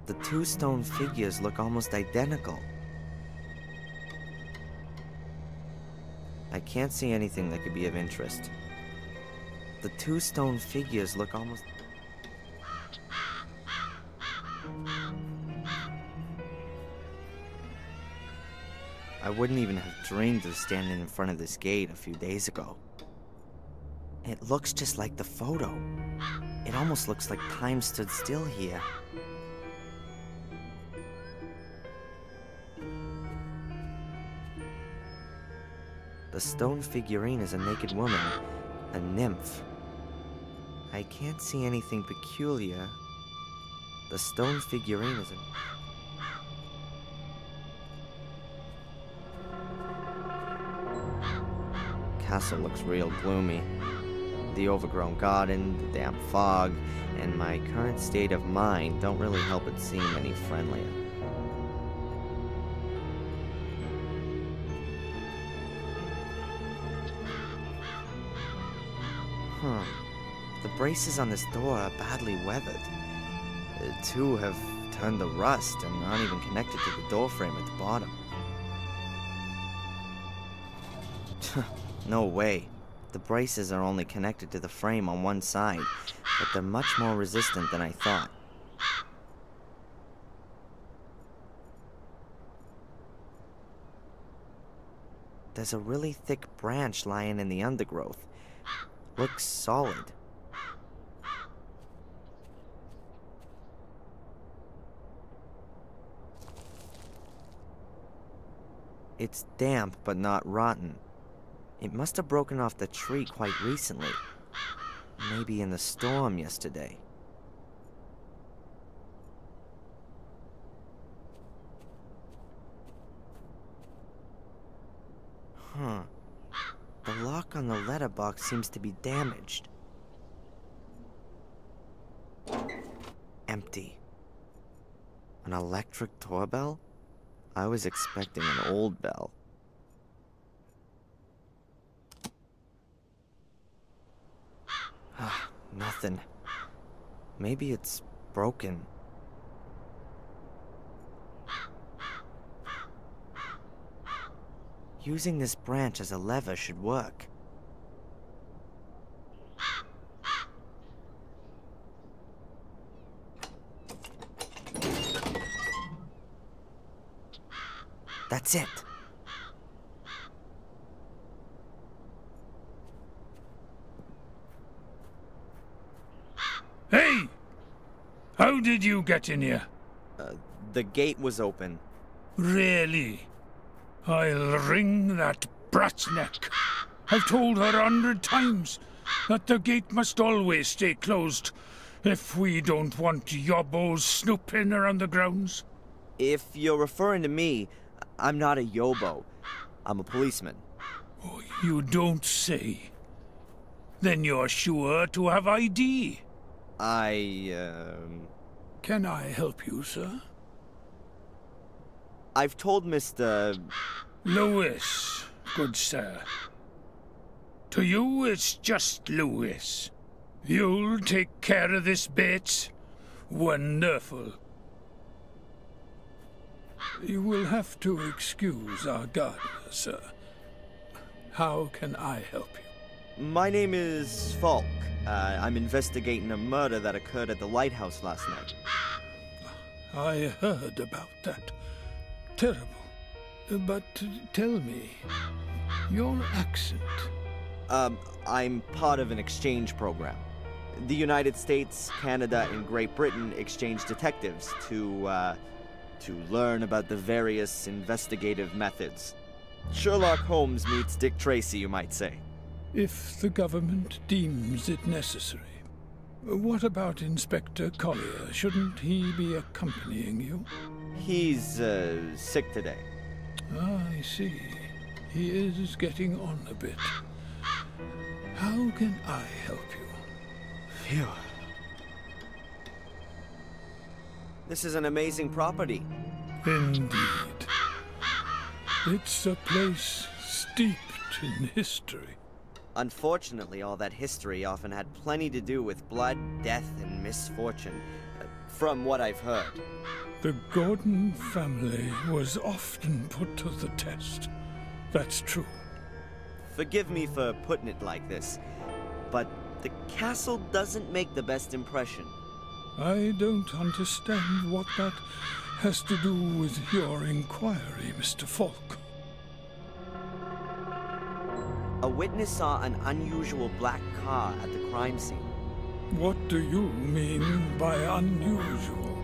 The two stone figures look almost identical. I can't see anything that could be of interest. The two stone figures look almost... I wouldn't even have dreamed of standing in front of this gate a few days ago. It looks just like the photo. It almost looks like time stood still here. The stone figurine is a naked woman, a nymph. I can't see anything peculiar. The stone figurine is a... Castle looks real gloomy. The overgrown garden, the damp fog, and my current state of mind don't really help it seem any friendlier. The braces on this door are badly weathered. Two have turned to rust and aren't even connected to the door frame at the bottom. No way. The braces are only connected to the frame on one side, but they're much more resistant than I thought. There's a really thick branch lying in the undergrowth. Looks solid. It's damp, but not rotten. It must have broken off the tree quite recently. Maybe in the storm yesterday. The lock on the letterbox seems to be damaged. Empty. An electric doorbell? I was expecting an old bell. Nothing. Maybe it's broken. Using this branch as a lever should work. That's it. Hey! How did you get in here? The gate was open. Really? I'll wring that brat's neck. I've told her 100 times that the gate must always stay closed if we don't want yobbos snooping around the grounds. If you're referring to me, I'm not a yobo. I'm a policeman. Oh, you don't say. Then you're sure to have ID. Can I help you, sir? I've told Mr. Lewis, good sir. To you, it's just Lewis. You'll take care of this, Bates? Wonderful. You will have to excuse our gardener, sir. How can I help you? My name is Falk. I'm investigating a murder that occurred at the lighthouse last night. I heard about that. Terrible. But tell me, your accent... I'm part of an exchange program. The United States, Canada, and Great Britain exchange detectives to learn about the various investigative methods. Sherlock Holmes meets Dick Tracy, you might say. If the government deems it necessary. What about Inspector Collier? Shouldn't he be accompanying you? He's, sick today. Ah, I see. He is getting on a bit. How can I help you? Phew. This is an amazing property. Indeed. It's a place steeped in history. Unfortunately, all that history often had plenty to do with blood, death, and misfortune, from what I've heard. The Gordon family was often put to the test. That's true. Forgive me for putting it like this, but the castle doesn't make the best impression. I don't understand what that has to do with your inquiry, Mr. Falk. A witness saw an unusual black car at the crime scene. What do you mean by unusual?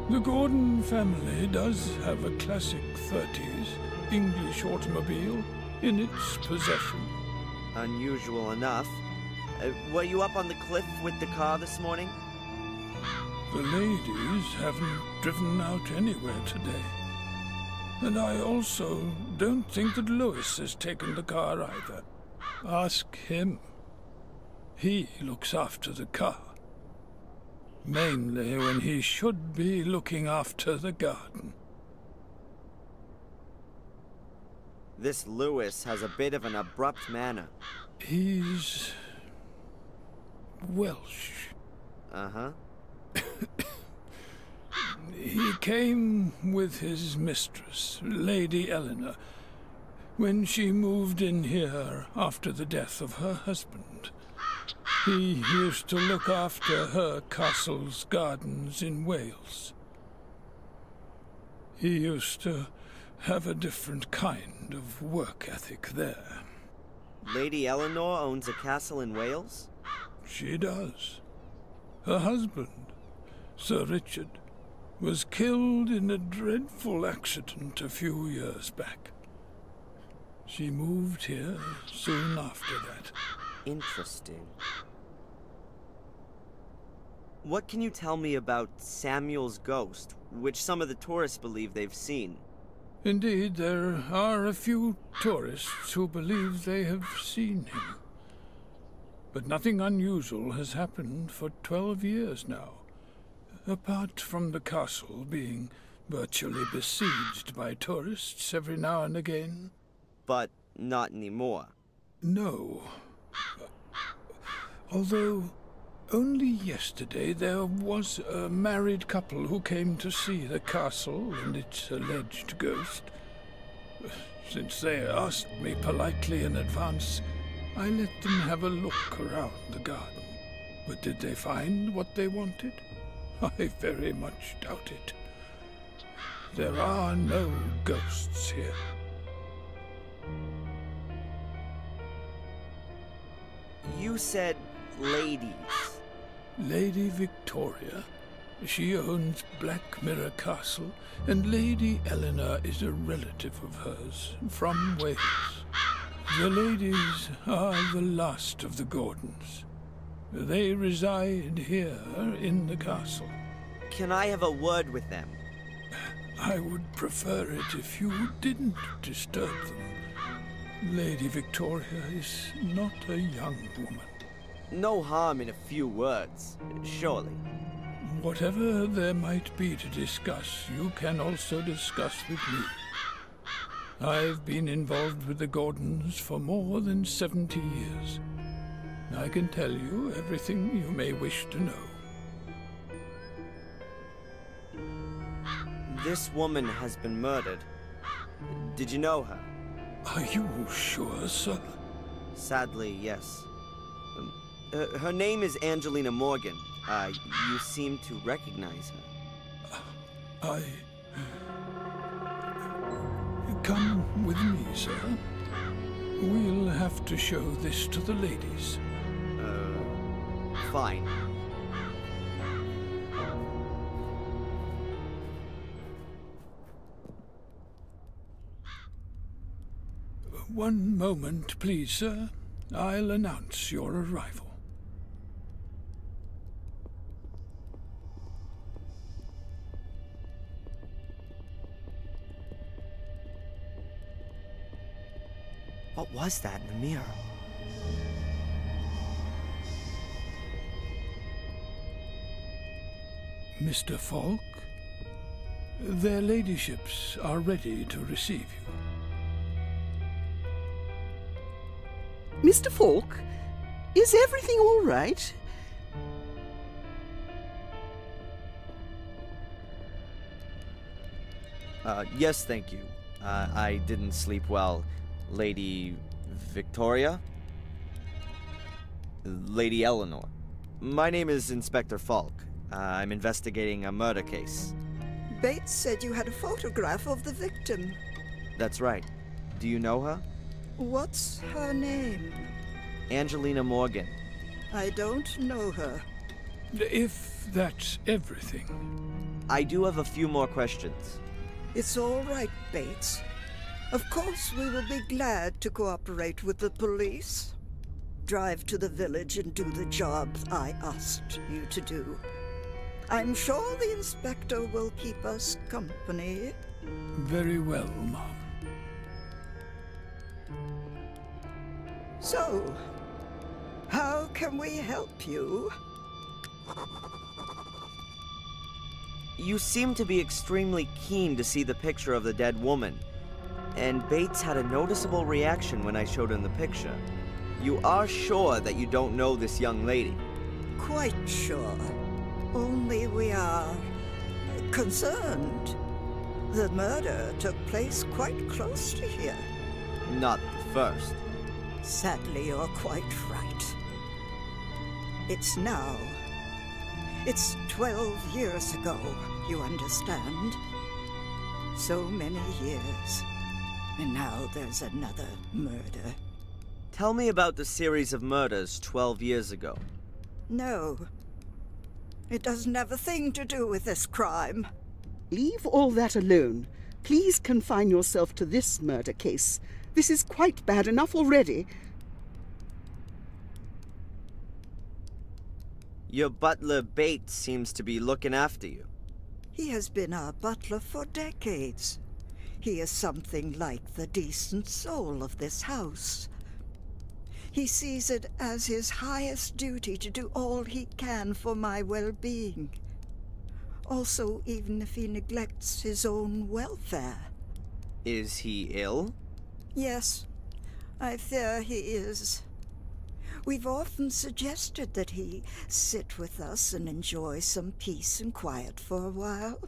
The Gordon family does have a classic 30s English automobile in its possession. Unusual enough. Were you up on the cliff with the car this morning? The ladies haven't driven out anywhere today. And I also don't think that Lewis has taken the car either. Ask him. He looks after the car. Mainly when he should be looking after the garden. This Lewis has a bit of an abrupt manner. He's Welsh. Uh-huh. He came with his mistress, Lady Eleanor, when she moved in here after the death of her husband. He used to look after her castle's gardens in Wales. He used to have a different kind of work ethic there. Lady Eleanor owns a castle in Wales? She does. Her husband, Sir Richard, was killed in a dreadful accident a few years back. She moved here soon after that. Interesting. What can you tell me about Samuel's ghost, which some of the tourists believe they've seen? Indeed, there are a few tourists who believe they have seen him. But nothing unusual has happened for 12 years now, apart from the castle being virtually besieged by tourists every now and again. But not anymore. No. Although, only yesterday there was a married couple who came to see the castle and its alleged ghost. Since they asked me politely in advance, I let them have a look around the garden. But did they find what they wanted? I very much doubt it. There are no ghosts here. You said ladies. Lady Victoria. She owns Black Mirror Castle, and Lady Eleanor is a relative of hers from Wales. The ladies are the last of the Gordons. They reside here in the castle. Can I have a word with them? I would prefer it if you didn't disturb them. Lady Victoria is not a young woman. No harm in a few words, surely. Whatever there might be to discuss, you can also discuss with me. I've been involved with the Gordons for more than 70 years. I can tell you everything you may wish to know. This woman has been murdered. Did you know her? Are you sure, sir? Sadly, yes. Her name is Angelina Morgan. You seem to recognize her. Come with me, sir. We'll have to show this to the ladies. Fine. One moment, please, sir. I'll announce your arrival. What was that in the mirror? Mr. Falk, their ladyships are ready to receive you. Mr. Falk, is everything all right? Yes, thank you. I didn't sleep well. Lady Victoria? Lady Eleanor. My name is Inspector Falk. I'm investigating a murder case. Bates said you had a photograph of the victim. That's right. Do you know her? What's her name? Angelina Morgan. I don't know her. If that's everything. I do have a few more questions. It's all right, Bates. Of course, we will be glad to cooperate with the police. Drive to the village and do the job I asked you to do. I'm sure the inspector will keep us company. Very well, Mom. So, how can we help you? You seem to be extremely keen to see the picture of the dead woman, and Bates had a noticeable reaction when I showed him the picture. You are sure that you don't know this young lady? Quite sure. Only we are concerned. The murder took place quite close to here. Not the first. Sadly, you're quite right. It's now. It's 12 years ago, you understand? So many years. And now there's another murder. Tell me about the series of murders 12 years ago. No. It doesn't have a thing to do with this crime. Leave all that alone. Please confine yourself to this murder case. This is quite bad enough already. Your butler Bates seems to be looking after you. He has been our butler for decades. He is something like the decent soul of this house. He sees it as his highest duty to do all he can for my well-being. Also, even if he neglects his own welfare. Is he ill? Yes, I fear he is. We've often suggested that he sit with us and enjoy some peace and quiet for a while,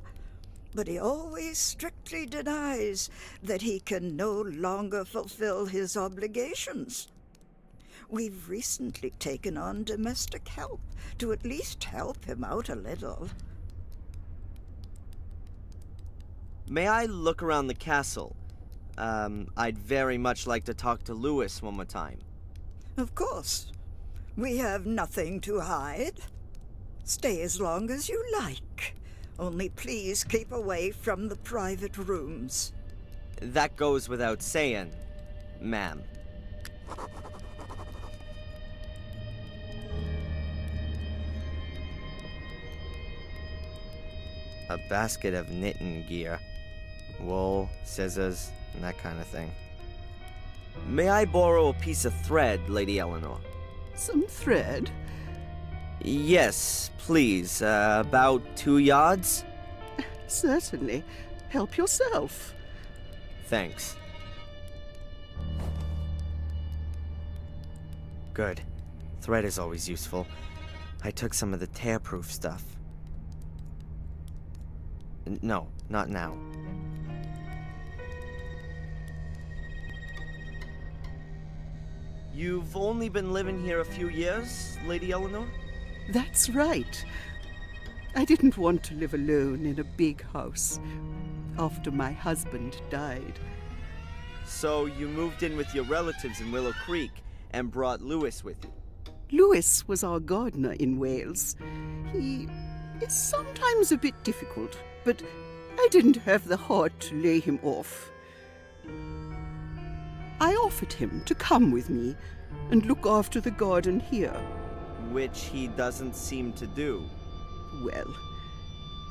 but he always strictly denies that he can no longer fulfill his obligations. We've recently taken on domestic help to at least help him out a little. May I look around the castle? I'd very much like to talk to Louis one more time. Of course. We have nothing to hide. Stay as long as you like. Only please keep away from the private rooms. That goes without saying, ma'am. A basket of knitting gear. Wool, scissors, and that kind of thing. May I borrow a piece of thread, Lady Eleanor? Some thread? Yes, please. About 2 yards? Certainly. Help yourself. Thanks. Good. Thread is always useful. I took some of the tear-proof stuff. No, not now. You've only been living here a few years, Lady Eleanor? That's right. I didn't want to live alone in a big house after my husband died. So you moved in with your relatives in Willow Creek and brought Louis with you? Louis was our gardener in Wales. He is sometimes a bit difficult, but I didn't have the heart to lay him off. I offered him to come with me and look after the garden here. Which he doesn't seem to do. Well,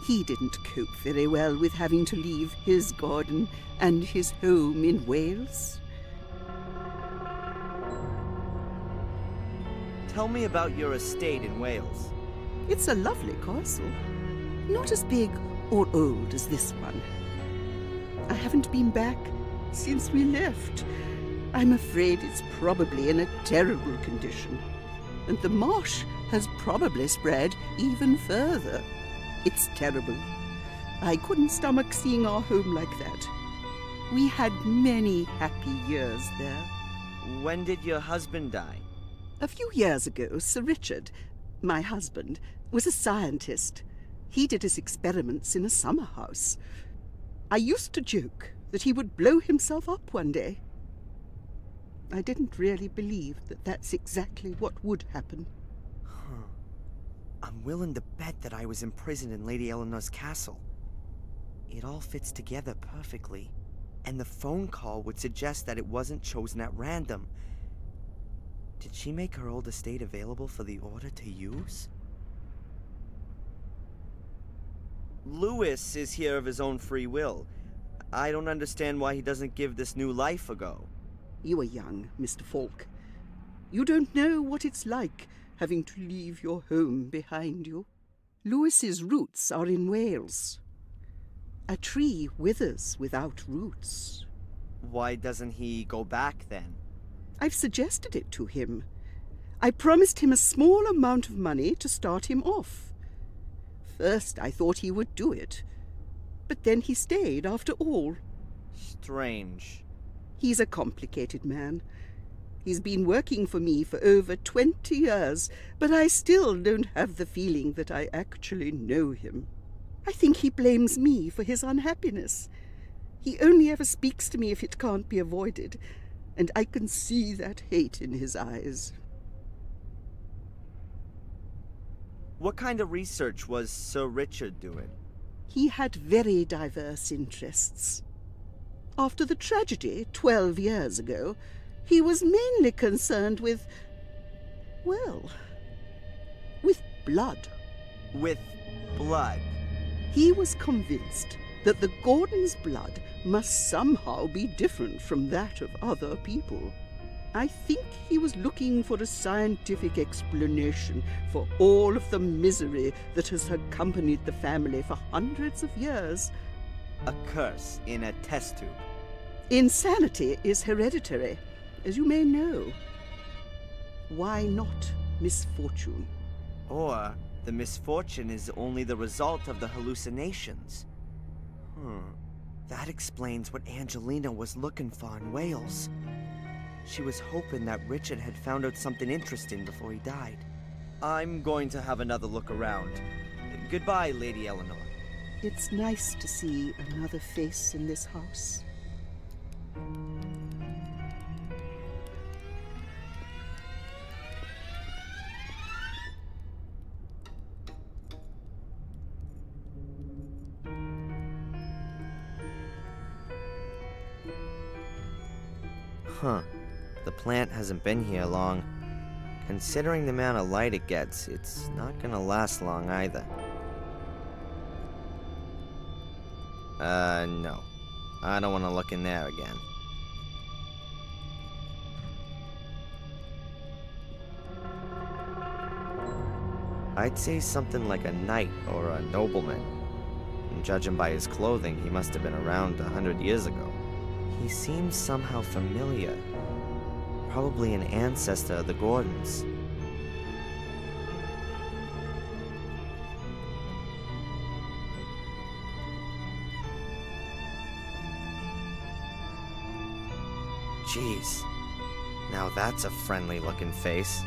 he didn't cope very well with having to leave his garden and his home in Wales. Tell me about your estate in Wales. It's a lovely castle. Not as big or old as this one. I haven't been back since we left. I'm afraid it's probably in a terrible condition, and the marsh has probably spread even further. It's terrible. I couldn't stomach seeing our home like that. We had many happy years there. When did your husband die? A few years ago, Sir Richard, my husband, was a scientist. He did his experiments in a summer house. I used to joke that he would blow himself up one day. I didn't really believe that that's exactly what would happen. I'm willing to bet that I was imprisoned in Lady Eleanor's castle. It all fits together perfectly. And the phone call would suggest that it wasn't chosen at random. Did she make her old estate available for the Order to use? Louis is here of his own free will. I don't understand why he doesn't give this new life a go. You are young, Mr. Falk. You don't know what it's like having to leave your home behind you. Louis's roots are in Wales. A tree withers without roots. Why doesn't he go back then? I've suggested it to him. I promised him a small amount of money to start him off. First, I thought he would do it, but then he stayed after all. Strange. He's a complicated man. He's been working for me for over 20 years, but I still don't have the feeling that I actually know him. I think he blames me for his unhappiness. He only ever speaks to me if it can't be avoided, and I can see that hate in his eyes. What kind of research was Sir Richard doing? He had very diverse interests. After the tragedy 12 years ago, he was mainly concerned with, well, with blood. With blood? He was convinced that the Gordons' blood must somehow be different from that of other people. I think he was looking for a scientific explanation for all of the misery that has accompanied the family for hundreds of years. A curse in a test tube. Insanity is hereditary, as you may know. Why not misfortune? Or the misfortune is only the result of the hallucinations. That explains what Angelina was looking for in Wales. She was hoping that Richard had found out something interesting before he died. I'm going to have another look around. Goodbye, Lady Eleanor. It's nice to see another face in this house. The plant hasn't been here long. Considering the amount of light it gets, it's not gonna last long either. No. I don't want to look in there again. I'd say something like a knight or a nobleman. And judging by his clothing, he must have been around 100 years ago. He seems somehow familiar. Probably an ancestor of the Gordons. Jeez. Now that's a friendly-looking face.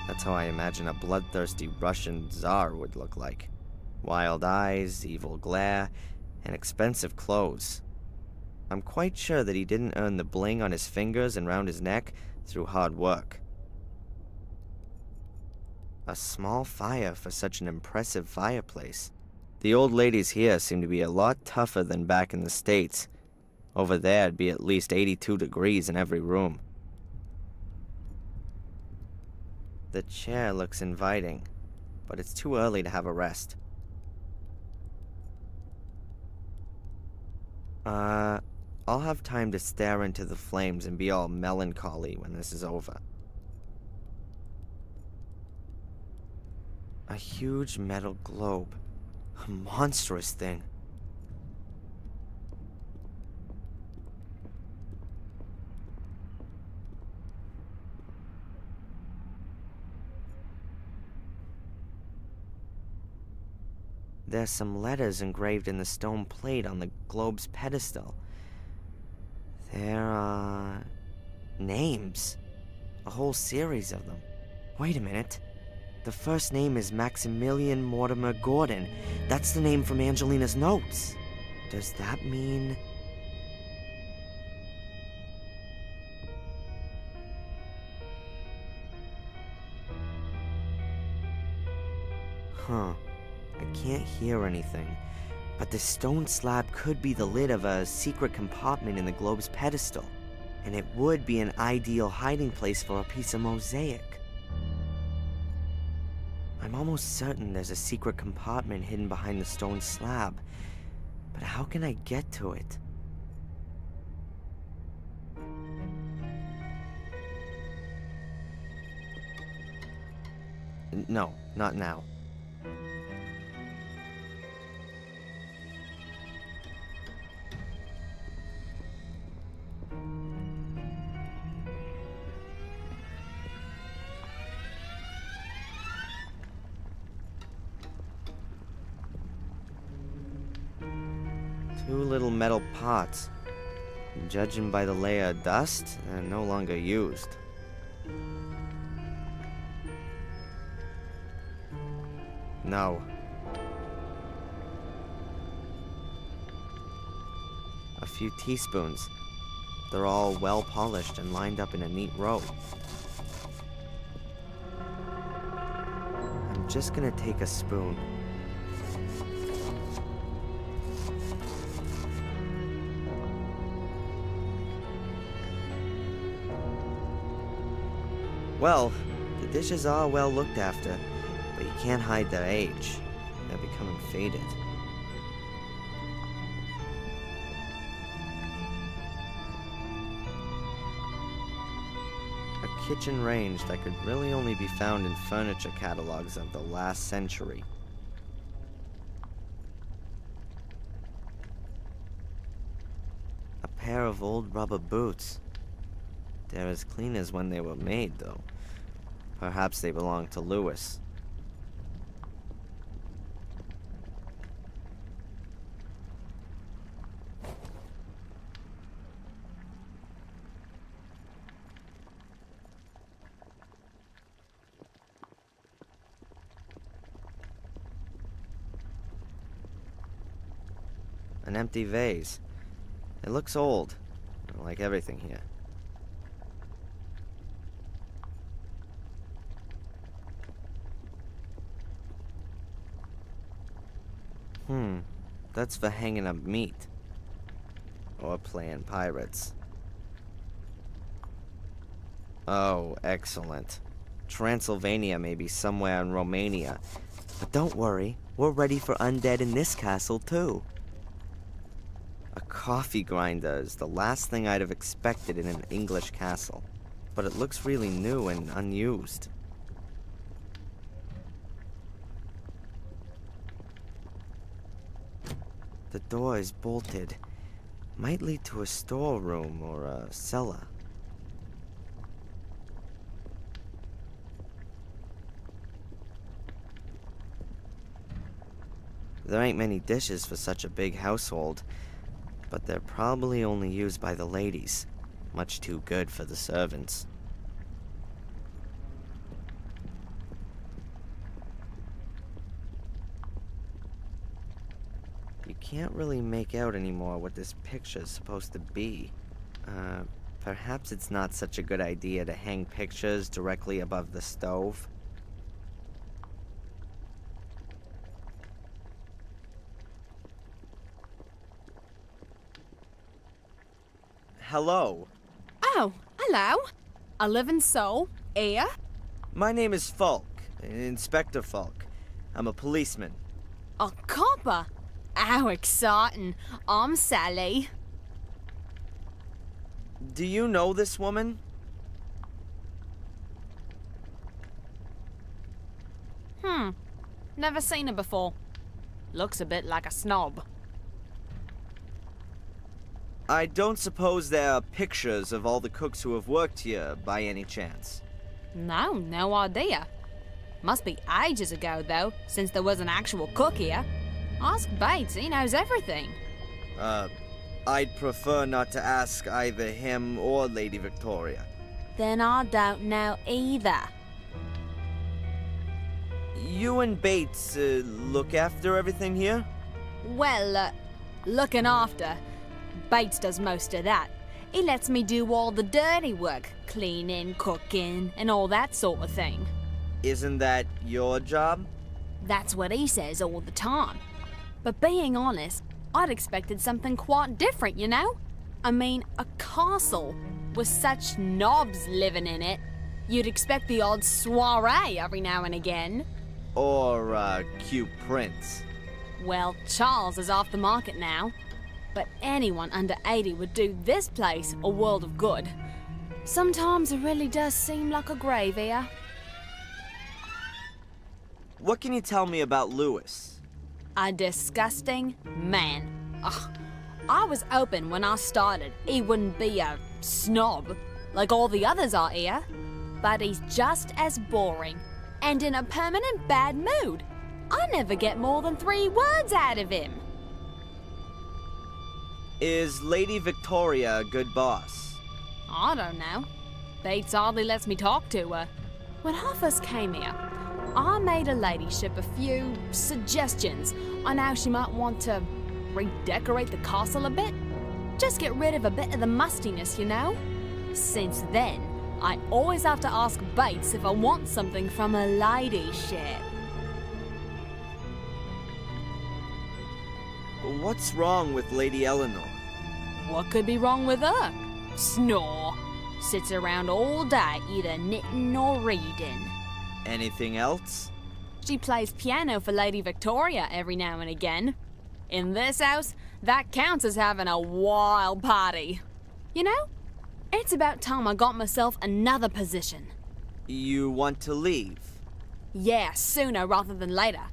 That's how I imagine a bloodthirsty Russian Tsar would look like. Wild eyes, evil glare, and expensive clothes. I'm quite sure that he didn't earn the bling on his fingers and round his neck through hard work. A small fire for such an impressive fireplace. The old ladies here seem to be a lot tougher than back in the States. Over there, it'd be at least 82 degrees in every room. The chair looks inviting, but it's too early to have a rest. I'll have time to stare into the flames and be all melancholy when this is over. A huge metal globe. A monstrous thing. there's some letters engraved in the stone plate on the globe's pedestal. There are names. A whole series of them. Wait a minute. The first name is Maximilian Mortimer Gordon. That's the name from Angelina's notes. Does that mean... Huh. I can't hear anything. But the stone slab could be the lid of a secret compartment in the globe's pedestal. And it would be an ideal hiding place for a piece of mosaic. I'm almost certain there's a secret compartment hidden behind the stone slab. But how can I get to it? No, not now. Two little metal pots. Judging by the layer of dust, they're no longer used. No. A few teaspoons. They're all well polished and lined up in a neat row. I'm just gonna take a spoon. Well, the dishes are well looked after, but you can't hide their age. They're becoming faded. A kitchen range that could really only be found in furniture catalogs of the last century. A pair of old rubber boots. They're as clean as when they were made, though. Perhaps they belong to Lewis. An empty vase. It looks old, like everything here. That's for hanging up meat. Or playing pirates. Oh, excellent. Transylvania may be somewhere in Romania. But don't worry, we're ready for undead in this castle, too. A coffee grinder is the last thing I'd have expected in an English castle. But it looks really new and unused. The door is bolted. Might lead to a storeroom or a cellar. There ain't many dishes for such a big household, but they're probably only used by the ladies. Much too good for the servants. You can't really make out anymore what this picture's supposed to be. Perhaps it's not such a good idea to hang pictures directly above the stove. Hello. Oh, hello. A living soul, here? My name is Falk, Inspector Falk. I'm a policeman. A copper? How exciting. I'm Sally. Do you know this woman? Never seen her before. Looks a bit like a snob. I don't suppose there are pictures of all the cooks who have worked here, by any chance? No idea. Must be ages ago, though, since there was an actual cook here. Ask Bates, he knows everything. I'd prefer not to ask either him or Lady Victoria. Then I don't know either. You and Bates, look after everything here? Well, looking after. Bates does most of that. He lets me do all the dirty work, cleaning, cooking, and all that sort of thing. Isn't that your job? That's what he says all the time. But being honest, I'd expected something quite different, you know? I mean, a castle with such knobs living in it. You'd expect the odd soiree every now and again. Or, cute prince. Well, Charles is off the market now. But anyone under 80 would do this place a world of good. Sometimes it really does seem like a grave here. What can you tell me about Lewis? A disgusting man. Ugh. I was hoping when I started he wouldn't be a snob like all the others are here. But he's just as boring and in a permanent bad mood. I never get more than 3 words out of him. Is Lady Victoria a good boss? I don't know. Bates hardly lets me talk to her. When I first came here, I made her ladyship a few suggestions on how she might want to redecorate the castle a bit. Just get rid of a bit of the mustiness, you know? Since then, I always have to ask Bates if I want something from her ladyship. What's wrong with Lady Eleanor? What could be wrong with her? Snore. Sits around all day either knitting or reading. Anything else? She plays piano for Lady Victoria every now and again. In this house, that counts as having a wild party. You know, it's about time I got myself another position. You want to leave? Yeah, sooner rather than later.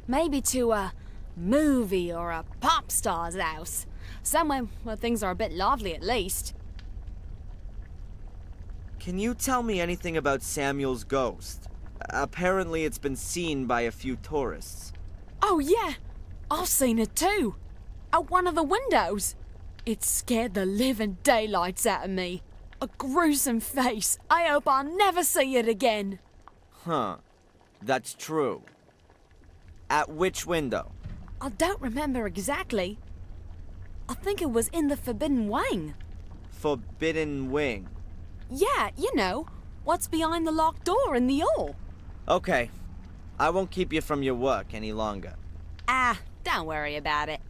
Maybe to a movie or a pop star's house. Somewhere where things are a bit lively at least. Can you tell me anything about Samuel's ghost? Apparently it's been seen by a few tourists. Oh yeah, I've seen it too. Out one of the windows. It scared the living daylights out of me. A gruesome face. I hope I'll never see it again. Huh. That's true. At which window? I don't remember exactly. I think it was in the Forbidden Wing. Forbidden Wing? Yeah, you know, what's behind the locked door in the hall. Okay. I won't keep you from your work any longer. Ah, don't worry about it.